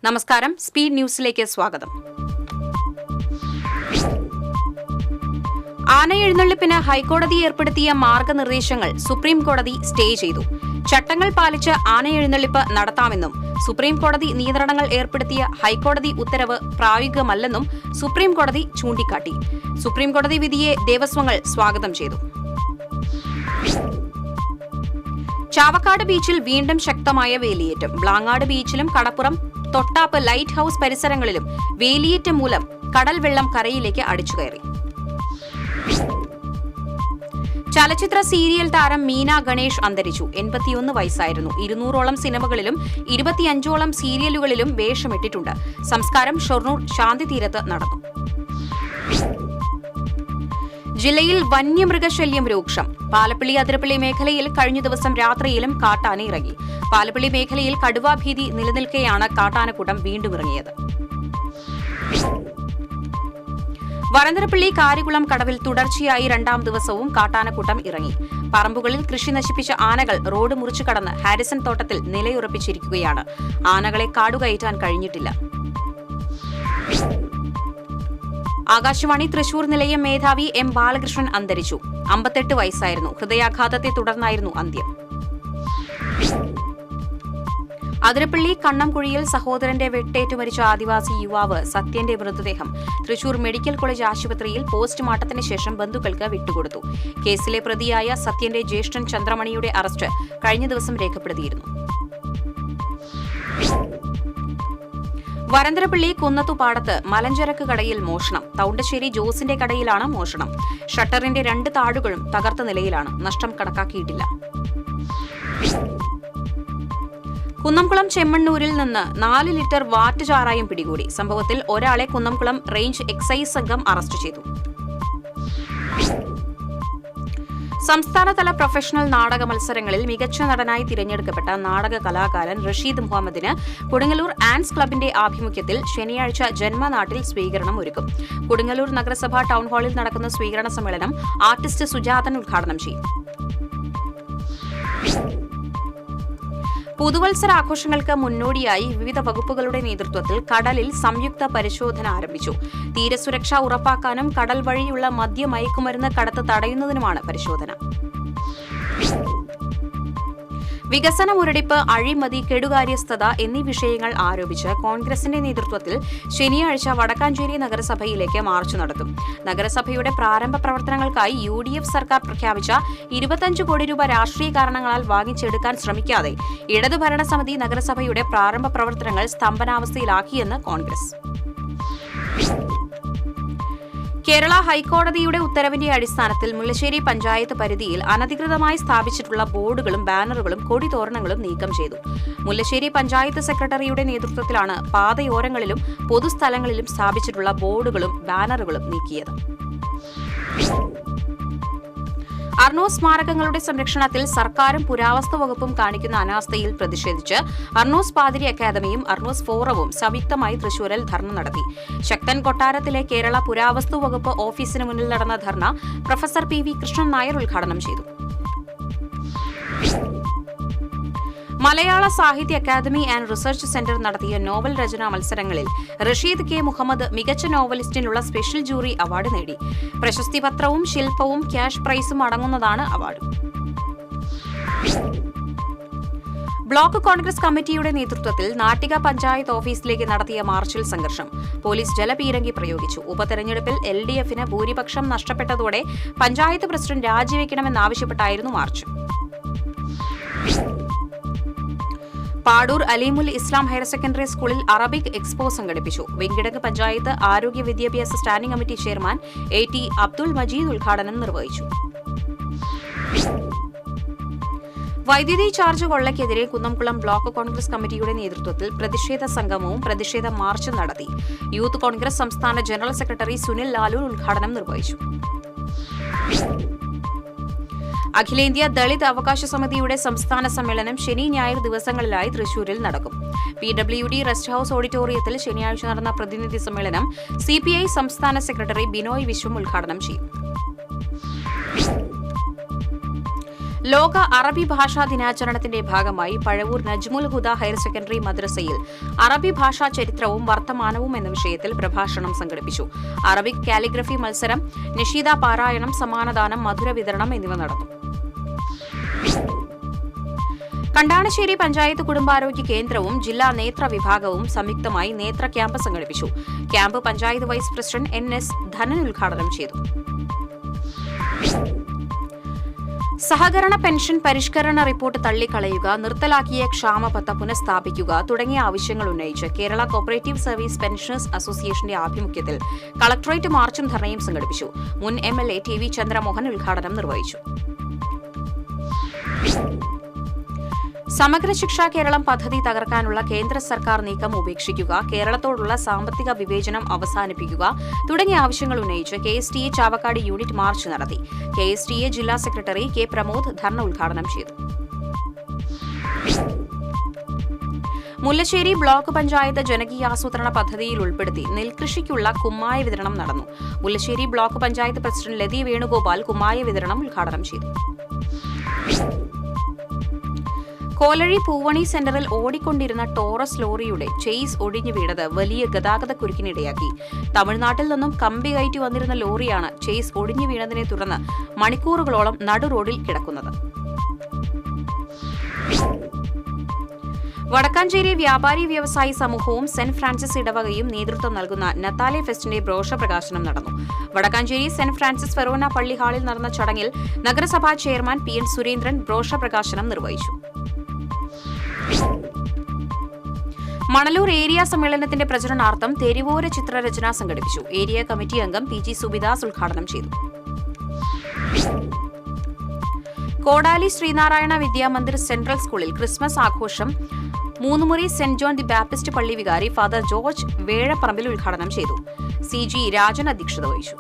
നമസ്കാരം, സ്പീഡ് ന്യൂസിലേക്ക് സ്വാഗതം. ആനയെഴുന്നള്ളിപ്പിന് ഹൈക്കോടതി ഏർപ്പെടുത്തിയ മാർഗനിർദ്ദേശങ്ങൾ സുപ്രീം കോടതി സ്റ്റേ ചെയ്തു. ചട്ടങ്ങൾ പാലിച്ച് ആനയെഴുന്നള്ളിപ്പ് നടത്താമെന്നും സുപ്രീം കോടതി നിയന്ത്രണങ്ങൾ ഏർപ്പെടുത്തിയ ഹൈക്കോടതി ഉത്തരവ് പ്രായോഗികമല്ലെന്നും സുപ്രീം കോടതി ചൂണ്ടിക്കാട്ടി. സുപ്രീം കോടതി വിധിയെ ദേവസ്വങ്ങൾ സ്വാഗതം ചെയ്തു. ചാവക്കാട് ബീച്ചിൽ വീണ്ടും ശക്തമായ വേലിയേറ്റം. ബ്ലാങ്ങാട് ബീച്ചിലും കടപ്പുറം തൊട്ടാപ്പ് ലൈറ്റ് ഹൌസ് പരിസരങ്ങളിലും വേലിയേറ്റം മൂലം കടൽ വെള്ളം കരയിലേക്ക് അടിച്ചുകയറി. ചലച്ചിത്ര സീരിയൽ താരം മീന ഗണേഷ് അന്തരിച്ചു. 81 വയസ്സായിരുന്നു. 200ഓളം സിനിമകളിലും 25ഓളം സീരിയലുകളിലും വേഷമിട്ടിട്ടുണ്ട്. സംസ്കാരം ഷൊർണൂർ ശാന്തിതീരത്ത് നടന്നു. ജില്ലയിൽ വന്യമൃഗശല്യം രൂക്ഷം. പാലപ്പിള്ളി അതിരപ്പള്ളി മേഖലയിൽ കഴിഞ്ഞ ദിവസം രാത്രിയിലും കാട്ടാന ഇറങ്ങി. പാലപ്പിള്ളി മേഖലയിൽ കടുവാഭീതി നിലനിൽക്കെയാണ് കാട്ടാനക്കൂട്ടം വീണ്ടും ഇറങ്ങിയത്. വരന്തരപ്പള്ളി കാരികുളം കടവിൽ തുടർച്ചയായി 2ാം ദിവസവും കാട്ടാനക്കൂട്ടം ഇറങ്ങി. പറമ്പുകളിൽ കൃഷി നശിപ്പിച്ച ആനകൾ റോഡ് മുറിച്ചു കടന്ന് ഹാരിസൺ തോട്ടത്തിൽ നിലയുറപ്പിച്ചിരിക്കുകയാണ്. ആനകളെ കാടുകയറ്റാൻ കഴിഞ്ഞിട്ടില്ല. ആകാശവാണി തൃശൂർ നിലയം മേധാവി എം ബാലകൃഷ്ണൻ അന്തരിച്ചു. 58 വയസ്സായിരുന്നു. ഹൃദയാഘാതത്തെ തുടർന്നായിരുന്നു അന്ത്യം. അതിരപ്പള്ളി കണ്ണംകുഴിയിൽ സഹോദരന്റെ വെട്ടേറ്റു മരിച്ച ആദിവാസി യുവാവ് സത്യന്റെ മൃതദേഹം തൃശൂർ മെഡിക്കൽ കോളേജ് ആശുപത്രിയിൽ പോസ്റ്റ്മോർട്ടത്തിന് ശേഷം ബന്ധുക്കൾക്ക് വിട്ടുകൊടുത്തു. കേസിലെ പ്രതിയായ സത്യന്റെ ജ്യേഷ്ഠൻ ചന്ദ്രമണിയുടെ അറസ്റ്റ് കഴിഞ്ഞ ദിവസം രേഖപ്പെടുത്തിയിരുന്നു. വരന്തരപ്പള്ളി കുന്നത്തുപാടത്ത് മലഞ്ചരക്ക് കടയിൽ മോഷണം. തൗണ്ടശ്ശേരി ജോസിന്റെ കടയിലാണ് മോഷണം. ഷട്ടറിന്റെ 2 താടുകളും തകർത്ത നിലയിലാണ്. നഷ്ടം കണക്കാക്കിയിട്ടില്ല. കുന്നംകുളം ചെമ്മണ്ണൂരിൽ നിന്ന് 4 ലിറ്റർ വാറ്റ് ചാരായം പിടികൂടി. സംഭവത്തിൽ ഒരാളെ കുന്നംകുളം റേഞ്ച് എക്സൈസ് സംഘം അറസ്റ്റ് ചെയ്തു. സംസ്ഥാനതല പ്രൊഫഷണൽ നാടക മത്സരങ്ങളിൽ മികച്ച നടനായി തിരഞ്ഞെടുക്കപ്പെട്ട നാടക കലാകാരൻ റഷീദ് മുഹമ്മദിന് കൊടുങ്ങല്ലൂർ ആൻസ് ക്ലബിന്റെ ആഭിമുഖ്യത്തിൽ ശനിയാഴ്ച ജന്മനാട്ടിൽ സ്വീകരണം ഒരുക്കും. കൊടുങ്ങല്ലൂർ നഗരസഭാ ടൗൺഹാളിൽ നടക്കുന്ന സ്വീകരണ സമ്മേളനം ആർട്ടിസ്റ്റ് സുജാതൻ ഉദ്ഘാടനം ചെയ്യും. പുതുവത്സരാഘോഷങ്ങൾക്ക് മുന്നോടിയായി വിവിധ വകുപ്പുകളുടെ നേതൃത്വത്തിൽ കടലിൽ സംയുക്ത പരിശോധന ആരംഭിച്ചു. തീരസുരക്ഷ ഉറപ്പാക്കാനും കടൽ വഴിയുള്ള മദ്യമയക്കുമരുന്ന് കടത്ത് തടയുന്നതിനുമാണ് പരിശോധന. വികസന മുരടിപ്പ്, അഴിമതി, കെടുകാര്യസ്ഥത എന്നീ വിഷയങ്ങൾ ആരോപിച്ച് കോൺഗ്രസിന്റെ നേതൃത്വത്തിൽ ശനിയാഴ്ച വടക്കാഞ്ചേരി നഗരസഭയിലേക്ക് മാർച്ച് നടത്തും. നഗരസഭയുടെ പ്രാരംഭ പ്രവർത്തനങ്ങൾക്കായി UDF സർക്കാർ പ്രഖ്യാപിച്ച 25 കോടി രൂപ രാഷ്ട്രീയ കാരണങ്ങളാൽ വാങ്ങിച്ചെടുക്കാൻ ശ്രമിക്കാതെ ഇടതുഭരണസമിതി നഗരസഭയുടെ പ്രാരംഭ പ്രവർത്തനങ്ങൾ സ്തംഭനാവസ്ഥയിലാക്കിയെന്ന് കോൺഗ്രസ്. കേരള ഹൈക്കോടതിയുടെ ഉത്തരവിന്റെ അടിസ്ഥാനത്തിൽ മുല്ലശ്ശേരി പഞ്ചായത്ത് പരിധിയിൽ അനധികൃതമായി സ്ഥാപിച്ചിട്ടുള്ള ബോർഡുകളും ബാനറുകളും കൊടിതോരണങ്ങളും നീക്കം ചെയ്തു. മുല്ലശ്ശേരി പഞ്ചായത്ത് സെക്രട്ടറിയുടെ നേതൃത്വത്തിലാണ് പാതയോരങ്ങളിലും പൊതുസ്ഥലങ്ങളിലും സ്ഥാപിച്ചിട്ടുള്ള ബോർഡുകളും ബാനറുകളും നീക്കിയത്. അർണോസ് സ്മാരകങ്ങളുടെ സംരക്ഷണത്തിൽ സർക്കാരും പുരാവസ്തു വകുപ്പും കാണിക്കുന്ന അനാസ്ഥയിൽ പ്രതിഷേധിച്ച് അർണോസ് പാതിരി അക്കാദമിയും അർണോസ് ഫോറവും സംയുക്തമായി തൃശൂരിൽ ധർണ നടത്തി. ശക്തൻ കൊട്ടാരത്തിലെ കേരള പുരാവസ്തു വകുപ്പ് ഓഫീസിന് മുന്നിൽ നടന്ന ധർണ പ്രൊഫസർ PV കൃഷ്ണൻ നായർ ഉദ്ഘാടനം ചെയ്തു. മലയാള സാഹിത്യ അക്കാദമി ആൻഡ് റിസർച്ച് സെന്റർ നടത്തിയ നോവൽ രചനാ മത്സരങ്ങളിൽ റഷീദ് K. മുഹമ്മദ് മികച്ച നോവലിസ്റ്റിനുള്ള സ്പെഷ്യൽ ജൂറി അവാർഡ് നേടി. പ്രശസ്തി പത്രവും ശില്പവും ക്യാഷ് പ്രൈസും അടങ്ങുന്നതാണ് അവാർഡ്. ബ്ലോക്ക് കോൺഗ്രസ് കമ്മിറ്റിയുടെ നേതൃത്വത്തിൽ നാട്ടിക പഞ്ചായത്ത് ഓഫീസിലേക്ക് നടത്തിയ മാർച്ചിൽ സംഘർഷം. പോലീസ് ജലപീരങ്കി പ്രയോഗിച്ചു. ഉപതെരഞ്ഞെടുപ്പിൽ LDFന് ഭൂരിപക്ഷം നഷ്ടപ്പെട്ടതോടെ പഞ്ചായത്ത് പ്രസിഡന്റ് രാജിവെക്കണമെന്നാവശ്യപ്പെട്ടായിരുന്നു മാർച്ച്. പാടൂർ അലീമുൽ ഇസ്ലാം ഹയർ സെക്കൻഡറി സ്കൂളിൽ അറബിക് എക്സ്പോ സംഘടിപ്പിച്ചു. വെങ്കിടങ്ങ് പഞ്ചായത്ത് ആരോഗ്യ വിദ്യാഭ്യാസ standing committee chairman AT Abdul Majeed ഉദ്ഘാടനം നിർവഹിച്ചു. വൈദ്യുതി ചാർജ് കൊള്ളയ്ക്കെതിരെ കുന്നംകുളം ബ്ലോക്ക് കോൺഗ്രസ് കമ്മിറ്റിയുടെ നേതൃത്വത്തിൽ പ്രതിഷേധ സംഗമവും പ്രതിഷേധ മാർച്ചും നടത്തി. യൂത്ത് കോൺഗ്രസ് സംസ്ഥാന ജനറൽ സെക്രട്ടറി സുനിൽ ലാലൂർ ഉദ്ഘാടനം നിർവഹിച്ചു. അഖിലേന്ത്യാ ദളിത് അവകാശ സമിതിയുടെ സംസ്ഥാന സമ്മേളനം ശനി ഞായർ ദിവസങ്ങളിലായി തൃശൂരിൽ നടക്കും. PWD റെസ്റ്റ് ഹൌസ് ഓഡിറ്റോറിയത്തിൽ ശനിയാഴ്ച നടന്ന പ്രതിനിധി സമ്മേളനം CPI സംസ്ഥാന സെക്രട്ടറി ബിനോയ് വിശ്വം ഉദ്ഘാടനം ചെയ്യും. ലോക അറബി ഭാഷാ ദിനാചരണത്തിന്റെ ഭാഗമായി പഴവൂർ നജ്മുൽ ഹുദ ഹയർ സെക്കൻഡറി മദ്രസയിൽ അറബി ഭാഷാ ചരിത്രവും വർത്തമാനവും എന്ന വിഷയത്തിൽ പ്രഭാഷണം സംഘടിപ്പിച്ചു. അറബിക് കാലിഗ്രഫി മത്സരം, നഷീദ പാരായണം, സമ്മാനദാനം, മധുര വിതരണം എന്നിവ നടന്നു. കണ്ടാണശ്ശേരി പഞ്ചായത്ത് കുടുംബാരോഗ്യ കേന്ദ്രവും ജില്ലാ നേത്ര വിഭാഗവും സംയുക്തമായി നേത്ര ക്യാമ്പ് സംഘടിപ്പിച്ചു. Camp panchayat vice president NS Dhanan ഉദ്ഘാടനം ചെയ്തു. സഹകരണ പെൻഷൻ പരിഷ്കരണ റിപ്പോർട്ട് തള്ളിക്കളയുക, നിർത്തലാക്കിയ ക്ഷാമബത്ത പുനഃസ്ഥാപിക്കുക തുടങ്ങിയ ആവശ്യങ്ങൾ ഉന്നയിച്ച് കേരള കോപ്പറേറ്റീവ് സർവീസ് പെൻഷനേഴ്സ് അസോസിയേഷന്റെ ആഭിമുഖ്യത്തിൽ കളക്ടറേറ്റ് മാർച്ചും ധർണയും സംഘടിപ്പിച്ചു. മുൻ MLA TV ചന്ദ്രമോഹൻ ഉദ്ഘാടനം നിർവഹിച്ചു. സമഗ്ര ശിക്ഷ കേരളം പദ്ധതി തകർക്കാനുള്ള കേന്ദ്ര സർക്കാർ നീക്കം ഉപേക്ഷിക്കുക, കേരളത്തോടുള്ള സാമ്പത്തിക വിവേചനം അവസാനിപ്പിക്കുക തുടങ്ങിയ ആവശ്യങ്ങൾ ഉന്നയിച്ച് KSTA ചാവക്കാട് യൂണിറ്റ് മാർച്ച് നടത്തി. KSTA ജില്ലാ സെക്രട്ടറി K പ്രമോദ് ധർണ ഉദ്ഘാടനം ചെയ്തു. മുല്ലശ്ശേരി ബ്ലോക്ക് പഞ്ചായത്ത് ജനകീയാസൂത്രണ പദ്ധതിയിൽ ഉൾപ്പെടുത്തി നെൽകൃഷിക്കുള്ള കുമ്മായ വിതരണം നടന്നു. മുല്ലശ്ശേരി ബ്ലോക്ക് പഞ്ചായത്ത് പ്രസിഡന്റ് ലതി വേണുഗോപാൽ കുമ്മായ വിതരണം ഉദ്ഘാടനം ചെയ്തു. കോലഴി പൂവണി സെന്ററിൽ ഓടിക്കൊണ്ടിരുന്ന ടോറസ് ലോറിയുടെ ചേസ് ഒടിഞ്ഞു വീണത് വലിയ ഗതാഗതക്കുരുക്കിനിടയാക്കി. തമിഴ്നാട്ടിൽ നിന്നും കമ്പി കയറ്റി വന്നിരുന്ന ലോറിയാണ് ചേസ് ഒടിഞ്ഞു വീണതിനെ തുടർന്ന് മണിക്കൂറുകളോളം നടുറോഡിൽ കിടക്കുന്നത്. വടക്കാഞ്ചേരി വ്യാപാരി വ്യവസായി സമൂഹവും സെന്റ് ഫ്രാൻസിസ് ഇടവകയും നേതൃത്വം നൽകുന്ന നത്താലെ ഫെസ്റ്റിന്റെ ബ്രോഷർ പ്രകാശനം നടന്നു. വടക്കാഞ്ചേരി സെന്റ് ഫ്രാൻസിസ് ഫെറോന പള്ളി ഹാളിൽ നടന്ന ചടങ്ങിൽ നഗരസഭാ ചെയർമാൻ PN സുരേന്ദ്രൻ ബ്രോഷർ പ്രകാശനം നിർവഹിച്ചു. മണലൂർ ഏരിയ സമ്മേളനത്തിന്റെ പ്രചരണാർത്ഥം തെരുവോര ചിത്രരചന സംഘടിപ്പിച്ചു. ഏരിയ കമ്മിറ്റി അംഗം PG സുബിദാസ് ഉദ്ഘാടനം ചെയ്തു. കോടാലി ശ്രീനാരായണ വിദ്യാമന്ദിർ സെൻട്രൽ സ്കൂളിൽ ക്രിസ്മസ് ആഘോഷം Moonnumuri saint John the Baptist പള്ളി വികാരി ഫാദർ ജോർജ് വേഴപ്പറമ്പിൽ ഉദ്ഘാടനം ചെയ്തു. CG രാജൻ അധ്യക്ഷത വഹിച്ചു.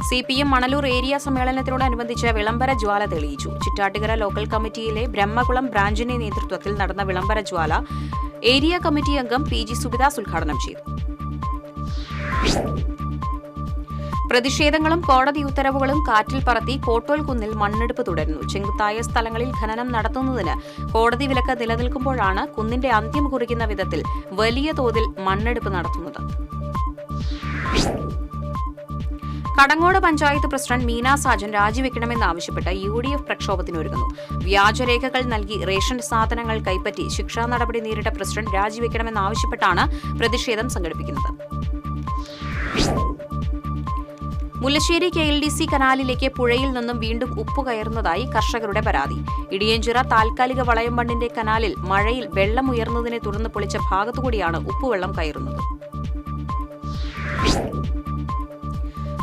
CPM മണലൂർ ഏരിയ സമ്മേളനത്തിനോടനുബന്ധിച്ച് വിളംബര ജ്വാല തെളിയിച്ചു. ചിറ്റാട്ടുകര ലോക്കൽ കമ്മിറ്റിയിലെ ബ്രഹ്മകുളം ബ്രാഞ്ചിന്റെ നേതൃത്വത്തിൽ നടന്ന വിളംബര ജ്വാല ഏരിയ കമ്മിറ്റി അംഗം PG സുബിദാസ് ഉദ്ഘാടനം ചെയ്തു. പ്രതിഷേധങ്ങളും കോടതി ഉത്തരവുകളും കാറ്റിൽ പറത്തി കോട്ടോൽ കുന്നിൽ മണ്ണെടുപ്പ് തുടരുന്നു. ചെങ്കുത്തായ സ്ഥലങ്ങളിൽ ഖനനം നടത്തുന്നതിന് കോടതി വിലക്ക് നിലനിൽക്കുമ്പോഴാണ് കുന്നിന്റെ അന്ത്യം കുറിക്കുന്ന വിധത്തിൽ വലിയ തോതിൽ മണ്ണെടുപ്പ് നടത്തുന്നത്. കടങ്ങോട് പഞ്ചായത്ത് പ്രസിഡന്റ് മീന സാജൻ രാജിവെക്കണമെന്നാവശ്യപ്പെട്ട് UDF പ്രക്ഷോഭത്തിനൊരുങ്ങുന്നു. വ്യാജരേഖകൾ നൽകി റേഷൻ സാധനങ്ങൾ കൈപ്പറ്റി ശിക്ഷാ നടപടി നേരിട്ട പ്രസിഡന്റ് രാജിവെക്കണമെന്നാവശ്യപ്പെട്ടാണ് പ്രതിഷേധം സംഘടിപ്പിക്കുന്നത്. മുല്ലശ്ശേരി KLDC കനാലിലേക്ക് പുഴയിൽ നിന്നും വീണ്ടും ഉപ്പ് കയറുന്നതായി കർഷകരുടെ പരാതി. ഇടിയഞ്ചിറ താൽക്കാലിക വളയം ബണ്ടിന്റെ കനാലിൽ മഴയിൽ വെള്ളം ഉയർന്നതിനെ തുടർന്ന് പൊളിച്ച ഭാഗത്തുകൂടിയാണ് ഉപ്പുവെള്ളം കയറുന്നത്.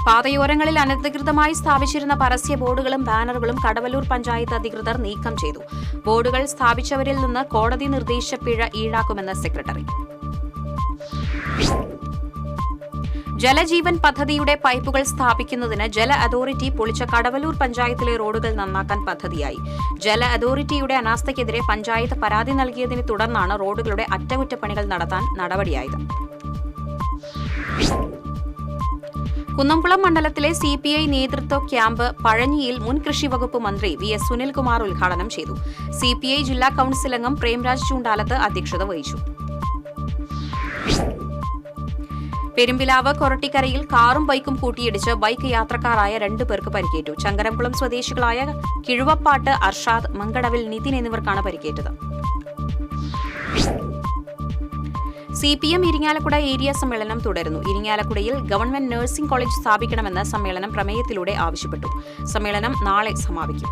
പാതയോരങ്ങളിൽ അനധികൃതമായി സ്ഥാപിച്ചിരുന്ന പരസ്യ ബോർഡുകളും ബാനറുകളും കടവല്ലൂർ പഞ്ചായത്ത് അധികൃതർ നീക്കം ചെയ്തു. ബോർഡുകൾ സ്ഥാപിച്ചവരിൽ നിന്ന് കോടതി നിർദ്ദേശ പിഴ ഈടാക്കുമെന്ന് സെക്രട്ടറി. ജലജീവൻ പദ്ധതിയുടെ പൈപ്പുകൾ സ്ഥാപിക്കുന്നതിന് ജല അതോറിറ്റി പൊളിച്ച കടവല്ലൂർ പഞ്ചായത്തിലെ റോഡുകൾ നന്നാക്കാൻ പദ്ധതിയായി. ജല അതോറിറ്റിയുടെ അനാസ്ഥയ്ക്കെതിരെ പഞ്ചായത്ത് പരാതി നൽകിയതിനെ തുടർന്നാണ് റോഡുകളുടെ അറ്റകുറ്റപ്പണികൾ നടത്താൻ നടപടിയായത്. കുന്നംകുളം മണ്ഡലത്തിലെ CPI നേതൃത്വ ക്യാമ്പ് പഴഞ്ഞിയിൽ മുൻ കൃഷി വകുപ്പ് മന്ത്രി VS സുനിൽകുമാർ ഉദ്ഘാടനം ചെയ്തു. CPI ജില്ലാ കൌൺസിൽ അംഗം പ്രേംരാജ് ചൂണ്ടാലത്ത് അധ്യക്ഷത വഹിച്ചു. പെരുമ്പിലാവ് കൊരട്ടിക്കരയിൽ കാറും ബൈക്കും കൂട്ടിയിടിച്ച് ബൈക്ക് യാത്രക്കാരായ 2 പേർക്ക് പരിക്കേറ്റു. ചങ്കരംകുളം സ്വദേശികളായ കിഴുവപ്പാട്ട് അർഷാദ്, മങ്കടവിൽ നിതിൻ എന്നിവർക്കാണ് പരിക്കേറ്റത്. CPM ഇരിങ്ങാലക്കുട ഏരിയ സമ്മേളനം തുടരുന്നു. ഇരിങ്ങാലക്കുടയിൽ ഗവൺമെന്റ് നഴ്സിംഗ് കോളേജ് സ്ഥാപിക്കണമെന്ന് സമ്മേളനം പ്രമേയത്തിലൂടെ ആവശ്യപ്പെട്ടു. സമ്മേളനം നാളെ സമാപിക്കും.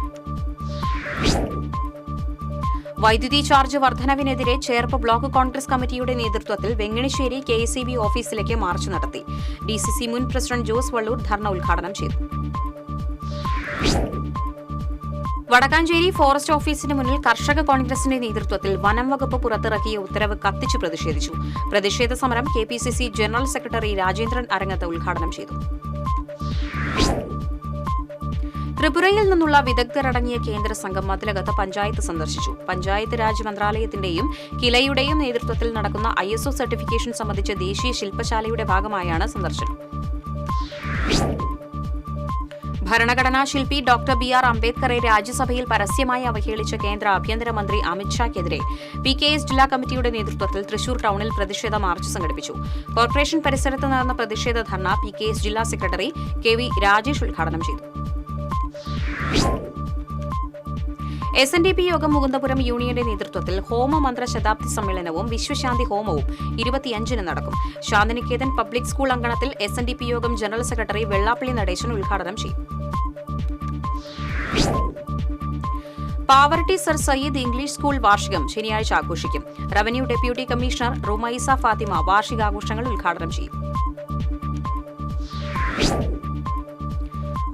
വൈദ്യുതി ചാർജ് വർധനവിനെതിരെ ചേർപ്പ് ബ്ലോക്ക് കോൺഗ്രസ് കമ്മിറ്റിയുടെ നേതൃത്വത്തിൽ വെങ്ങണിശ്ശേരി KSEB ഓഫീസിലേക്ക് മാർച്ച് നടത്തി. DCC മുൻ പ്രസിഡന്റ് ജോസ് വള്ളൂർ ധർണ ഉദ്ഘാടനം ചെയ്തു. വടക്കാഞ്ചേരി ഫോറസ്റ്റ് ഓഫീസിന് മുന്നിൽ കർഷക കോൺഗ്രസിന്റെ നേതൃത്വത്തിൽ വനം വകുപ്പ് പുറത്തിറക്കിയ ഉത്തരവ് കത്തിച്ചു പ്രതിഷേധിച്ചു. പ്രതിഷേധ സമരം KPCC ജനറൽ സെക്രട്ടറി രാജേന്ദ്രൻ അരങ്ങത്ത് ഉദ്ഘാടനം ചെയ്തു. ത്രിപുരയിൽ നിന്നുള്ള വിദഗ്ധരടങ്ങിയ കേന്ദ്ര സംഘം മതിലകത്ത് പഞ്ചായത്ത് സന്ദർശിച്ചു. പഞ്ചായത്ത് രാജ് മന്ത്രാലയത്തിന്റെയും കിലയുടെയും നേതൃത്വത്തിൽ നടക്കുന്ന ISO സർട്ടിഫിക്കേഷൻ സംബന്ധിച്ച ദേശീയ ശില്പശാലയുടെ ഭാഗമായാണ് സന്ദർശനം. ഭരണഘടനാ ശില്പി ഡോക്ടർ ബി.ആർ. അംബേദ്കറെ രാജ്യസഭയിൽ പരസ്യമായി അവഹേളിച്ച കേന്ദ്ര ആഭ്യന്തരമന്ത്രി അമിത്ഷായ്ക്കെതിരെ PKS ജില്ലാ കമ്മിറ്റിയുടെ നേതൃത്വത്തിൽ തൃശൂർ ടൌണിൽ പ്രതിഷേധ മാർച്ച് സംഘടിപ്പിച്ചു. കോർപ്പറേഷൻ പരിസരത്ത് നടന്ന പ്രതിഷേധ ധർണ PKS ജില്ലാ സെക്രട്ടറി KV രാജേഷ് ഉദ്ഘാടനം ചെയ്തു. SNDP യോഗം മുകുന്ദപുരം യൂണിയന്റെ നേതൃത്വത്തിൽ ഹോമമന്ത്ര ശതാബ്ദി സമ്മേളനവും വിശ്വശാന്തി ഹോമവും 25-ന് നടക്കും. ശാന്തിനികേതൻ പബ്ലിക് സ്കൂൾ അങ്കണത്തിൽ SNDP യോഗം ജനറൽ സെക്രട്ടറി വെള്ളാപ്പള്ളി നടേശൻ ഉദ്ഘാടനം ചെയ്യും. Pavaratty sir Syed English school വാർഷികം ശനിയാഴ്ച ആഘോഷിക്കും. Revenue deputy commissioner Rumaisa Fathima വാർഷികാഘോഷങ്ങൾ ഉദ്ഘാടനം ചെയ്യും.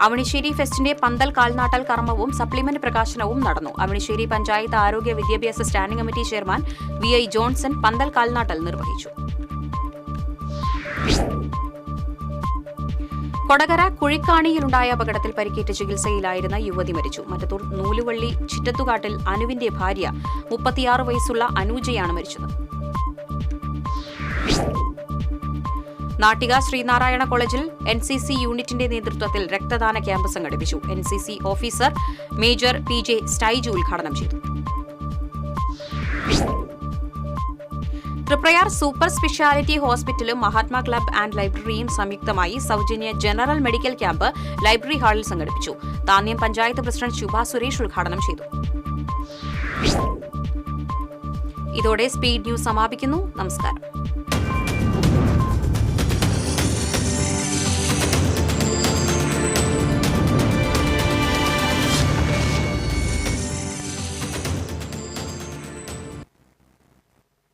അവണിശ്ശേരി ഫെസ്റ്റിന്റെ പന്തൽ കാൽനാട്ടൽ കർമ്മവും സപ്ലിമെന്റ് പ്രകാശനവും നടന്നു. അവണിശ്ശേരി പഞ്ചായത്ത് ആരോഗ്യ വിദ്യാഭ്യാസ standing committee chairman VI Johnson പന്തൽ കാൽനാട്ടൽ നിർവഹിച്ചു. കൊടകര കുഴിക്കാണിയിലുണ്ടായ അപകടത്തിൽ പരിക്കേറ്റ് ചികിത്സയിലായിരുന്ന യുവതി മരിച്ചു. മറ്റത്തൂർ നൂലുവള്ളി ചിറ്റത്തുകാട്ടിൽ അനുവിന്റെ ഭാര്യ 36 വയസ്സുള്ള അനൂജയാണ് മരിച്ചത്. നാട്ടിക ശ്രീനാരായണ കോളേജിൽ NCC യൂണിറ്റിന്റെ നേതൃത്വത്തിൽ രക്തദാന ക്യാമ്പ് സംഘടിപ്പിച്ചു. NCC officer major PJ Staiju ഉദ്ഘാടനം ചെയ്തു. തൃപ്രയാർ സൂപ്പർ സ്പെഷ്യാലിറ്റി ഹോസ്പിറ്റലും മഹാത്മാ ക്ലബ് ആൻഡ് ലൈബ്രറിയും സംയുക്തമായി സൗജന്യ ജനറൽ മെഡിക്കൽ ക്യാമ്പ് ലൈബ്രറി ഹാളിൽ സംഘടിപ്പിച്ചു. താന്യം പഞ്ചായത്ത് പ്രസിഡന്റ് ശുഭ സുരേഷ് ഉദ്ഘാടനം ചെയ്തു. ഇതോടെ സ്പീഡ് ന്യൂസ് സമാപിക്കുന്നു. നമസ്കാരം.